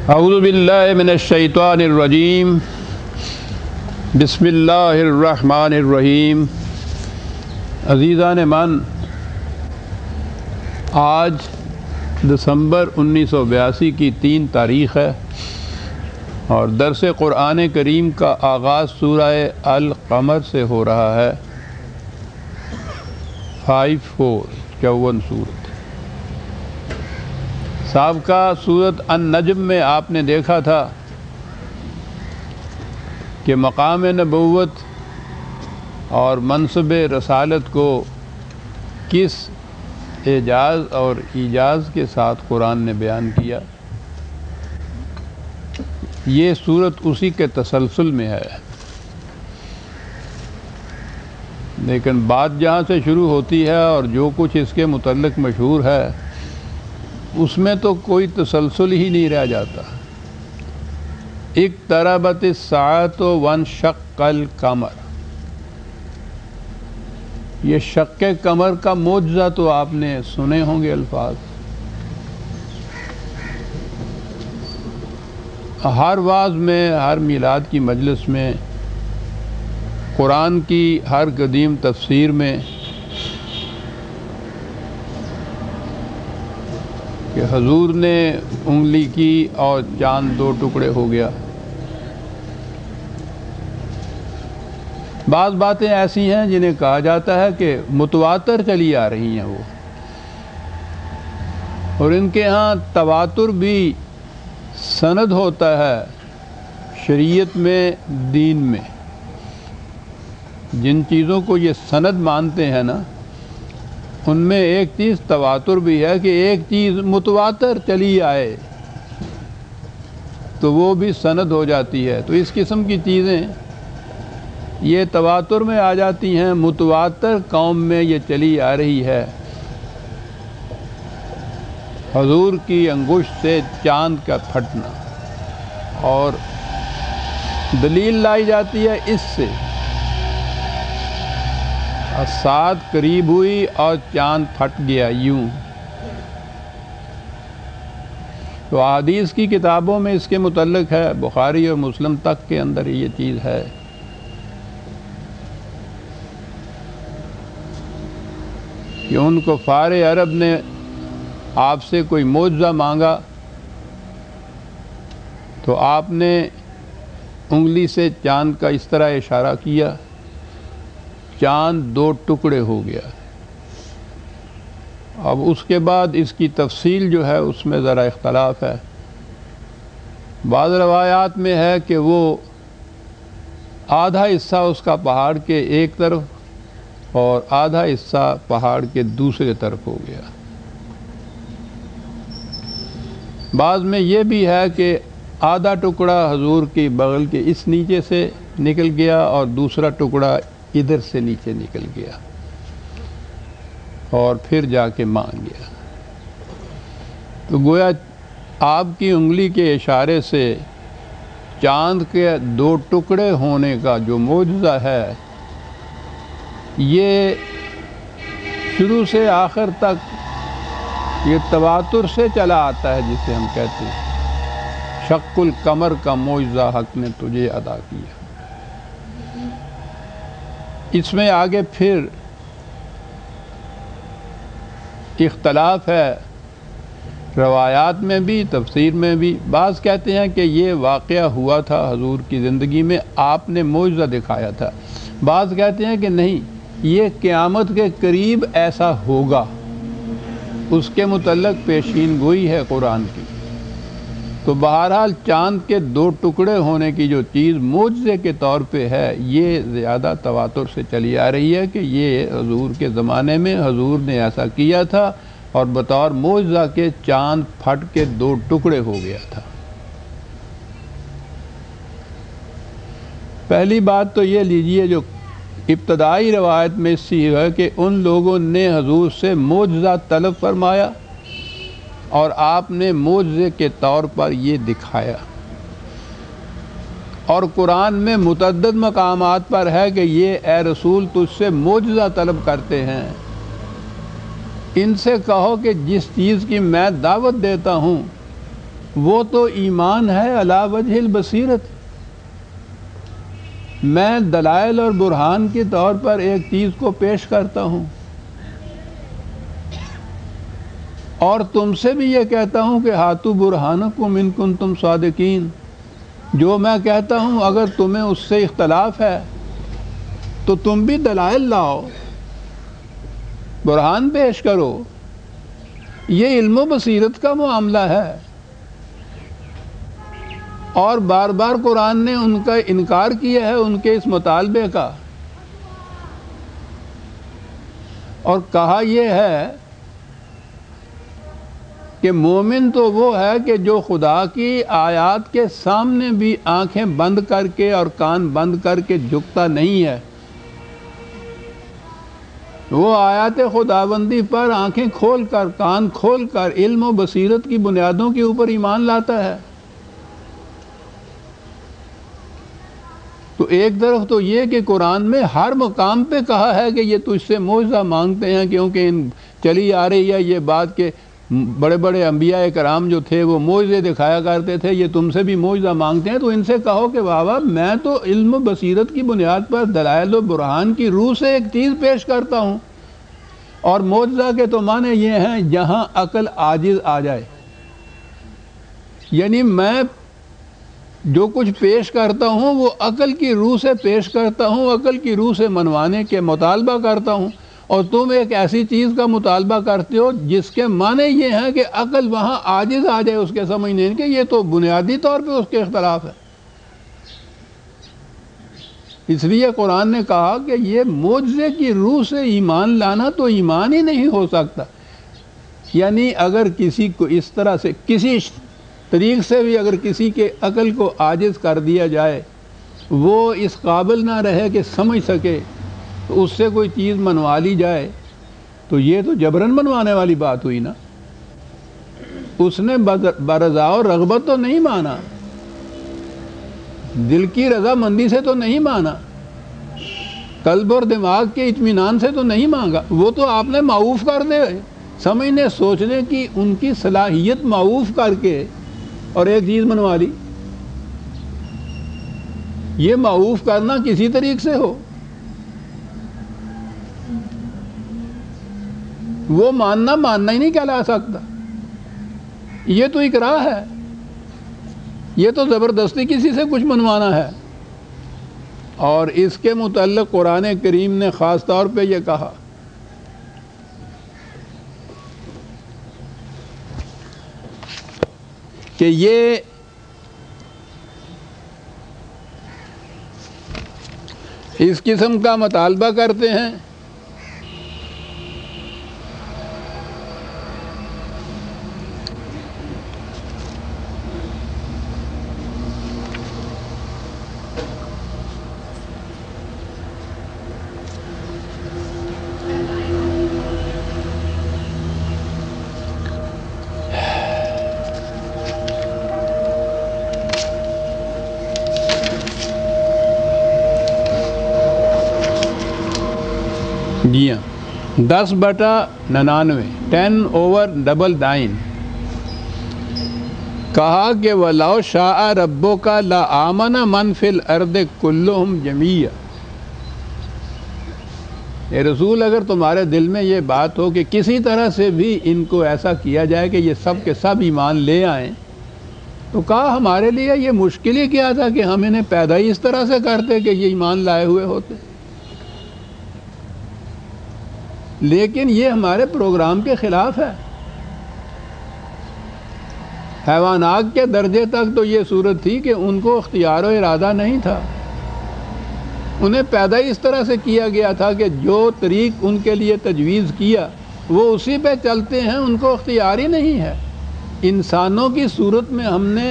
اعوذ باللہ من الشیطان الرجیم بسم اللہ الرحمن الرحیم۔ عزیزان من، آج دسمبر 1982 کی 3 تاریخ ہے اور درس قرآن کریم کا آغاز سورہ القمر سے ہو رہا ہے۔ 54 سورت۔ سابقہ سورت النجم میں آپ نے دیکھا تھا کہ مقام نبوت اور منصب رسالت کو کس اعجاز اور ایجاز کے ساتھ قرآن نے بیان کیا۔ یہ سورت اسی کے تسلسل میں ہے، لیکن بات جہاں سے شروع ہوتی ہے اور جو کچھ اس کے متعلق مشہور ہے اس میں تو کوئی تسلسل ہی نہیں رہ جاتا۔ اقتربت الساعۃ وانشق القمر، یہ شق قمر کا معجزہ تو آپ نے سنے ہوں گے الفاظ۔ ہر واعظ میں، ہر میلاد کی مجلس میں، قرآن کی ہر قدیم تفسیر میں کہ حضور نے انگلی کی اور چاند 2 ٹکڑے ہو گیا۔ بعض باتیں ایسی ہیں جنہیں کہا جاتا ہے کہ متواتر چلی آ رہی ہیں وہ، اور ان کے ہاں تواتر بھی سند ہوتا ہے شریعت میں، دین میں۔ جن چیزوں کو یہ سند مانتے ہیں نا، ان میں ایک چیز تواتر بھی ہے کہ ایک چیز متواتر چلی آئے تو وہ بھی سند ہو جاتی ہے۔ تو اس قسم کی چیزیں یہ تواتر میں آ جاتی ہیں۔ متواتر قوم میں یہ چلی آ رہی ہے، حضور کی انگشت سے چاند کا پھٹنا، اور دلیل لائی جاتی ہے اس سے ساتھ قریب ہوئی اور چاند پھٹ گیا یوں۔ تو احادیث کی کتابوں میں اس کے متعلق ہے، بخاری اور مسلم تک کے اندر یہ چیز ہے۔ کہ ان کفار عرب نے آپ سے کوئی معجزہ مانگا تو آپ نے انگلی سے چاند کا اس طرح اشارہ کیا، چاند 2 ٹکڑے ہو گیا۔ اب اس کے بعد اس کی تفصیل جو ہے اس میں ذرا اختلاف ہے۔ بعض روایات میں ہے کہ وہ آدھا حصہ اس کا پہاڑ کے ایک طرف اور آدھا حصہ پہاڑ کے دوسرے طرف ہو گیا۔ بعض میں یہ بھی ہے کہ آدھا ٹکڑا حضور کی بغل کے اس نیچے سے نکل گیا اور دوسرا ٹکڑا ادھر سے نیچے نکل گیا اور پھر جا کے مان گیا۔ تو گویا آپ کی انگلی کے اشارے سے چاند کے 2 ٹکڑے ہونے کا جو معجزہ ہے، یہ شروع سے آخر تک یہ تواتر سے چلا آتا ہے، جسے ہم کہتے ہیں شق القمر کا معجزہ حق نے تجھے ادا کیا۔ اس میں آگے پھر اختلاف ہے، روایات میں بھی، تفسیر میں بھی۔ بعض کہتے ہیں کہ یہ واقعہ ہوا تھا حضور کی زندگی میں، آپ نے معجزہ دکھایا تھا۔ بعض کہتے ہیں کہ نہیں، یہ قیامت کے قریب ایسا ہوگا، اس کے متعلق پیشین گوئی ہے قرآن کی۔ تو بہرحال چاند کے 2 ٹکڑے ہونے کی جو چیز معجزے کے طور پہ ہے، یہ زیادہ تواتر سے چلی آ رہی ہے کہ یہ حضور کے زمانے میں حضور نے ایسا کیا تھا اور بطور معجزہ کے چاند پھٹ کے 2 ٹکڑے ہو گیا تھا۔ پہلی بات تو یہ لیجئے، جو ابتدائی روایت میں اس سے ہے کہ ان لوگوں نے حضور سے معجزہ طلب فرمایا اور آپ نے معجزے کے طور پر یہ دکھایا، اور قرآن میں متعدد مقامات پر ہے کہ یہ اے رسول تجھ سے معجزہ طلب کرتے ہیں، ان سے کہو کہ جس چیز کی میں دعوت دیتا ہوں وہ تو ایمان ہے علی وجہ البصیرت۔ میں دلائل اور برہان کے طور پر ایک چیز کو پیش کرتا ہوں اور تم سے بھی یہ کہتا ہوں کہ ہاتو برہانکم ان کنتم صادقین۔ جو میں کہتا ہوں اگر تمہیں اس سے اختلاف ہے تو تم بھی دلائل لاؤ، برہان پیش کرو۔ یہ علم و بصیرت کا معاملہ ہے، اور بار بار قرآن نے ان کا انکار کیا ہے، ان کے اس مطالبے کا، اور کہا یہ ہے کہ مومن تو وہ ہے کہ جو خدا کی آیات کے سامنے بھی آنکھیں بند کر کے اور کان بند کر کے جھکتا نہیں ہے، وہ آیات خداوندی پر آنکھیں کھول کر کان کھول کر علم و بصیرت کی بنیادوں کے اوپر ایمان لاتا ہے۔ تو ایک طرف تو یہ کہ قرآن میں ہر مقام پہ کہا ہے کہ یہ تجھ سے معجزہ مانگتے ہیں، کیونکہ چلی آ رہی ہے یہ بات کہ بڑے بڑے انبیاء کرام جو تھے وہ معجزے دکھایا کرتے تھے، یہ تم سے بھی معجزہ مانگتے ہیں۔ تو ان سے کہو کہ بابا میں تو علم و بصیرت کی بنیاد پر دلائل و برہان کی روح سے ایک چیز پیش کرتا ہوں، اور معجزہ کے تو معنی یہ ہیں جہاں عقل عاجز آ جائے، یعنی میں جو کچھ پیش کرتا ہوں وہ عقل کی روح سے پیش کرتا ہوں، عقل کی روح سے منوانے کے مطالبہ کرتا ہوں، اور تم ایک ایسی چیز کا مطالبہ کرتے ہو جس کے معنی یہ ہیں کہ عقل وہاں عاجز آ جائے اس کے سمجھنے کے۔ یہ تو بنیادی طور پہ اس کے اختلاف ہے۔ اس لیے قرآن نے کہا کہ یہ معجزے کی روح سے ایمان لانا تو ایمان ہی نہیں ہو سکتا، یعنی اگر کسی کو اس طرح سے کسی طریق سے بھی اگر کسی کے عقل کو عاجز کر دیا جائے، وہ اس قابل نہ رہے کہ سمجھ سکے، تو اس سے کوئی چیز منوا لی جائے، تو یہ تو جبراً منوانے والی بات ہوئی نا۔ اس نے برضا و رغبت تو نہیں مانا، دل کی رضا مندی سے تو نہیں مانا، قلب اور دماغ کے اطمینان سے تو نہیں مانگا، وہ تو آپ نے معوف کر دے، سمجھنے سوچنے کی ان کی صلاحیت معوف کر کے اور ایک چیز منوا لی۔ یہ معوف کرنا کسی طریق سے ہو، وہ ماننا ہی نہیں کہلا سکتا، یہ تو اکراہ ہے، یہ تو زبردستی کسی سے کچھ منوانا ہے۔ اور اس کے متعلق قرآن کریم نے خاص طور پہ یہ کہا کہ یہ اس قسم کا مطالبہ کرتے ہیں جی ہاں 10/99 10/9 کہا کہ وَلَوْ شَاءَ رَبُّكَ لَآمَنَ مَنْ فِي الْأَرْضِ كُلُّهُمْ جَمِيعًا۔ اے رسول، اگر تمہارے دل میں یہ بات ہو کہ کسی طرح سے بھی ان کو ایسا کیا جائے کہ یہ سب کے سب ایمان لے آئیں، تو کہا ہمارے لیے یہ مشکل ہی کیا تھا کہ ہم انہیں پیدا ہی اس طرح سے کرتے کہ یہ ایمان لائے ہوئے ہوتے، لیکن یہ ہمارے پروگرام کے خلاف ہے۔ حیوانات کے درجے تک تو یہ صورت تھی کہ ان کو اختیار و ارادہ نہیں تھا، انہیں پیدا ہی اس طرح سے کیا گیا تھا کہ جو طریق ان کے لیے تجویز کیا وہ اسی پہ چلتے ہیں، ان کو اختیار ہی نہیں ہے۔ انسانوں کی صورت میں ہم نے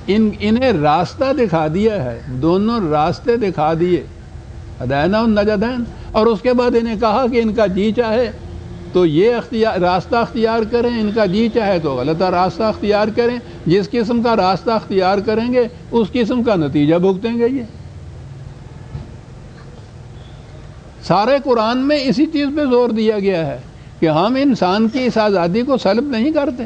انہیں راستہ دکھا دیا ہے، دونوں راستے دکھا دیے، ہدینا النجدین، اور اس کے بعد انہیں کہا کہ ان کا جی چاہے تو یہ راستہ اختیار کریں، ان کا جی چاہے تو غلط راستہ اختیار کریں۔ جس قسم کا راستہ اختیار کریں گے اس قسم کا نتیجہ بھگتیں گے۔ یہ سارے قرآن میں اسی چیز پہ زور دیا گیا ہے کہ ہم انسان کی اس آزادی کو سلب نہیں کرتے۔